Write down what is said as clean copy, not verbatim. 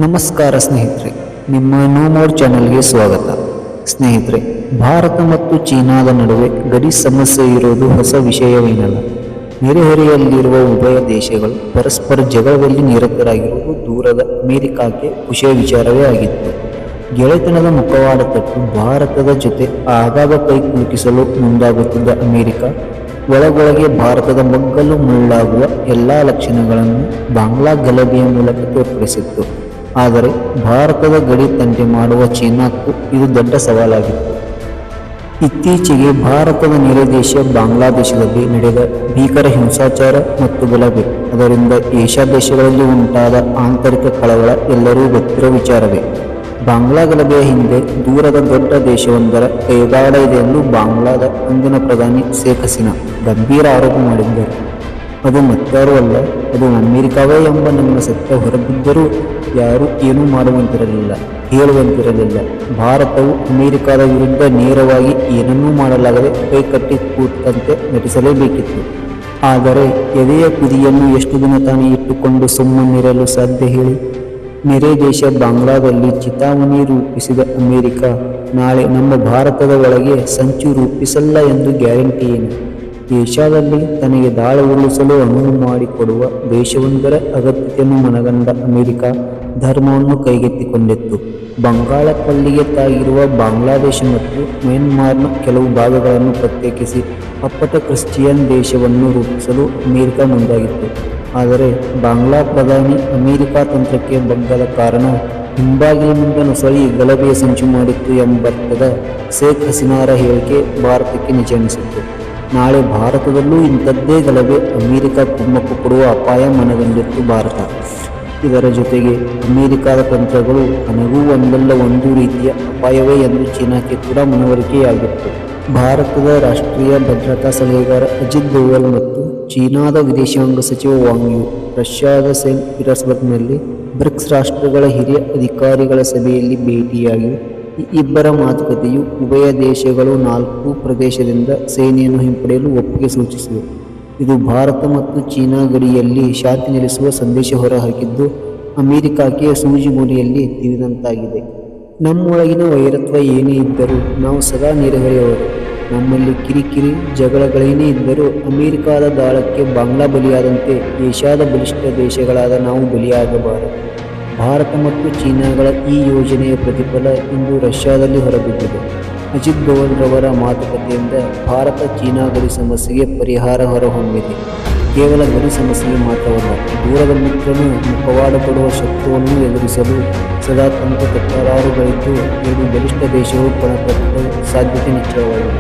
ನಮಸ್ಕಾರ ಸ್ನೇಹಿತರೆ, ನಿಮ್ಮ ನೋ ಮೋರ್ ಚಾನೆಲ್ಗೆ ಸ್ವಾಗತ. ಸ್ನೇಹಿತರೆ, ಭಾರತ ಮತ್ತು ಚೀನಾದ ನಡುವೆ ಗಡಿ ಸಮಸ್ಯೆ ಇರೋದು ಹೊಸ ವಿಷಯವೇನಲ್ಲ. ನೆರೆಹೊರೆಯಲ್ಲಿರುವ ಉಭಯ ದೇಶಗಳು ಪರಸ್ಪರ ಜಗಳದಲ್ಲಿ ನಿರತರಾಗಿರುವುದು ದೂರದ ಅಮೆರಿಕಕ್ಕೆ ಖುಷಿಯ ವಿಚಾರವೇ ಆಗಿತ್ತು. ಗೆಳೆತನದ ಮುಖವಾಡ ತೊಟ್ಟು ಭಾರತದ ಜೊತೆ ಆಗಾಗ ಕೈ ಕುಲುಕಿಸಲು ಮುಂದಾಗುತ್ತಿದ್ದ ಅಮೆರಿಕ ಒಳಗೊಳಗೆ ಭಾರತದ ಮಗ್ಗಲು ಮುಳ್ಳಾಗುವ ಎಲ್ಲ ಲಕ್ಷಣಗಳನ್ನು ಬಾಂಗ್ಲಾ ಗಲಭೆಯ ಮೂಲಕ ತೋರ್ಪಡಿಸಿತ್ತು. ಆದರೆ ಭಾರತದ ಗಡಿ ತಂಟೆ ಮಾಡುವ ಚೀನಾಕ್ಕೂ ಇದು ದೊಡ್ಡ ಸವಾಲಾಗಿತ್ತು. ಇತ್ತೀಚೆಗೆ ಭಾರತದ ನೆರೆ ದೇಶ ಬಾಂಗ್ಲಾದೇಶದಲ್ಲಿ ನಡೆದ ಭೀಕರ ಹಿಂಸಾಚಾರ ಮತ್ತು ಗಲಭೆ, ಅದರಿಂದ ಏಷ್ಯಾ ದೇಶಗಳಲ್ಲಿ ಉಂಟಾದ ಆಂತರಿಕ ಕಳವಳ ಎಲ್ಲರೂ ಗೊತ್ತಿರೋ ವಿಚಾರವೇ. ಬಾಂಗ್ಲಾ ಗಲಭೆಯ ಹಿಂದೆ ದೂರದ ದೊಡ್ಡ ದೇಶವೊಂದರ ಕೈವಾಡ ಇದೆ ಎಂದು ಬಾಂಗ್ಲಾದ ಅಂದಿನ ಪ್ರಧಾನಿ ಶೇಖ್ ಹಸೀನಾ ಗಂಭೀರ ಆರೋಪ ಮಾಡಿದ್ದರು. ಅದು ಮತ್ತಾರೂ ಅಲ್ಲ, ಅದು ಅಮೆರಿಕವೇ ಎಂಬ ನಮ್ಮ ಸತ್ಯ ಹೊರಬಿದ್ದರೂ ಯಾರೂ ಏನೂ ಮಾಡುವಂತಿರಲಿಲ್ಲ, ಹೇಳುವಂತಿರಲಿಲ್ಲ. ಭಾರತವು ಅಮೆರಿಕದ ವಿರುದ್ಧ ನೇರವಾಗಿ ಏನನ್ನೂ ಮಾಡಲಾಗದೆ ಕೈಕಟ್ಟಿ ಕೂತಂತೆ ನಟಿಸಲೇಬೇಕಿತ್ತು. ಆದರೆ ಎದೆಯ ಕುದಿಯನ್ನು ಎಷ್ಟು ದಿನ ತಾನೇ ಇಟ್ಟುಕೊಂಡು ಸುಮ್ಮನಿರಲು ಸಾಧ್ಯ ಹೇಳಿ? ನೆರೆ ದೇಶ ಬಾಂಗ್ಲಾದಲ್ಲಿ ಚಿತಾವಣೆ ರೂಪಿಸಿದ ಅಮೆರಿಕ ನಾಳೆ ನಮ್ಮ ಭಾರತದ ಒಳಗೆ ಸಂಚು ರೂಪಿಸಲ್ಲ ಎಂದು ಗ್ಯಾರಂಟಿ ಏನು? ಏಷ್ಯಾದಲ್ಲಿ ತನಗೆ ದಾಳ ಉರುಳಿಸಲು ಅನುವು ಮಾಡಿಕೊಡುವ ದೇಶವೊಂದರ ಅಗತ್ಯತೆಯನ್ನು ಮನಗಂಡ ಅಮೆರಿಕ ಧರ್ಮವನ್ನು ಕೈಗೆತ್ತಿಕೊಂಡಿತ್ತು. ಬಂಗಾಳ ಕೊಲ್ಲಿಗೆ ತಾಗಿರುವ ಬಾಂಗ್ಲಾದೇಶ ಮತ್ತು ಮ್ಯಾನ್ಮಾರ್ನ ಕೆಲವು ಭಾಗಗಳನ್ನು ಪ್ರತ್ಯೇಕಿಸಿ ಅಪ್ಪಟ ಕ್ರಿಶ್ಚಿಯನ್ ದೇಶವನ್ನು ರೂಪಿಸಲು ಅಮೆರಿಕ ಮುಂದಾಗಿತ್ತು. ಆದರೆ ಬಾಂಗ್ಲಾ ಪ್ರಧಾನಿ ಅಮೆರಿಕ ತಂತ್ರಕ್ಕೆ ಬಗ್ಗದ ಕಾರಣ ಹಿಂಬಾಗಿಲಿನಿಂದ ನುಸುಳಿ ಗಲಭೆಯ ಸಂಚು ಮಾಡಿತ್ತು ಎಂಬರ್ಥದ ಶೇಖ್ ಹಸೀನಾರ ಹೇಳಿಕೆ ಭಾರತಕ್ಕೆ ನಿಜ ಅನಿಸಿತ್ತು. ನಾಳೆ ಭಾರತದಲ್ಲೂ ಇಂಥದ್ದೇ ಗಲಭೆ ಅಮೆರಿಕ ಕುಮ್ಮಕ್ಕು ಕೊಡುವ ಅಪಾಯ ಮನಗಂಡಿತ್ತು ಭಾರತ. ಇದರ ಜೊತೆಗೆ ಅಮೆರಿಕದ ತಂತ್ರಗಳು ತನಗೂ ಒಂದಲ್ಲ ಒಂದು ರೀತಿಯ ಅಪಾಯವೇ ಎಂದು ಚೀನಾಕ್ಕೆ ಕೂಡ ಮನವರಿಕೆಯಾಗಿತ್ತು. ಭಾರತದ ರಾಷ್ಟ್ರೀಯ ಭದ್ರತಾ ಸಲಹೆಗಾರ ಅಜಿತ್ ದೋವಲ್ ಮತ್ತು ಚೀನಾದ ವಿದೇಶಾಂಗ ಸಚಿವ ವಾಂಗ್ ಯು ರಷ್ಯಾದ ಸೇಂಟ್ ಪೀಟರ್ಸ್ಬರ್ಗ್ನಲ್ಲಿ ಬ್ರಿಕ್ಸ್ ರಾಷ್ಟ್ರಗಳ ಹಿರಿಯ ಅಧಿಕಾರಿಗಳ ಸಭೆಯಲ್ಲಿ ಭೇಟಿಯಾಗಿ ಈ ಇಬ್ಬರ ಮಾತುಕತೆಯು ಉಭಯ ದೇಶಗಳು 4 ಪ್ರದೇಶದಿಂದ ಸೇನೆಯನ್ನು ಹಿಂಪಡೆಯಲು ಒಪ್ಪಿಗೆ ಸೂಚಿಸಿವೆ. ಇದು ಭಾರತ ಮತ್ತು ಚೀನಾ ಗಡಿಯಲ್ಲಿ ಶಾಂತಿ ನೆಲೆಸುವ ಸಂದೇಶ ಹೊರಹಾಕಿದ್ದು ಅಮೆರಿಕಕ್ಕೆ ಸೂಜಿ ಮುನಿಯಲ್ಲಿ ತಿಳಿದಂತಾಗಿದೆ. ನಮ್ಮೊಳಗಿನ ವೈರತ್ವ ಏನೇ ಇದ್ದರೂ ನಾವು ಸದಾ ನೆರೆಹೊರೆಯವರು. ನಮ್ಮಲ್ಲಿ ಕಿರಿಕಿರಿ ಜಗಳಗಳೇನೇ ಇದ್ದರೂ ಅಮೆರಿಕದ ದಾಳಕ್ಕೆ ಬಾಂಗ್ಲಾ ಬಲಿಯಾದಂತೆ ಏಷ್ಯಾದ ಬಲಿಷ್ಠ ದೇಶಗಳಾದ ನಾವು ಬಲಿಯಾಗಬಾರದು. ಭಾರತ ಮತ್ತು ಚೀನಾಗಳ ಈ ಯೋಜನೆಯ ಪ್ರತಿಫಲ ಇಂದು ರಷ್ಯಾದಲ್ಲಿ ಹೊರಬಿದ್ದಿದೆ. ಅಜಿತ್ ದೋವಲ್ ರವರ ಮಾತುಕತೆಯಿಂದ ಭಾರತ ಚೀನಾ ಗಡಿ ಸಮಸ್ಯೆಗೆ ಪರಿಹಾರ ಹೊರಹೊಮ್ಮಿದೆ. ಕೇವಲ ಗಡಿ ಸಮಸ್ಯೆಗೆ ಮಾತ್ರವಲ್ಲ, ದೂರದ ಮಿತ್ರನು ಮುಖವಾಡ ಕೊಡುವ ಶತ್ರುವನ್ನು ಎದುರಿಸಲು ಸದಾ ತಂತ್ರ ತಕರಾರುಗಳಿದ್ದು ಎರಡು ಬಲಿಷ್ಠ ದೇಶವು ಪಣತೊಟ್ಟರೆ ಸಾಧ್ಯತೆ ನಿಶ್ಚಯವಾಗಿದೆ.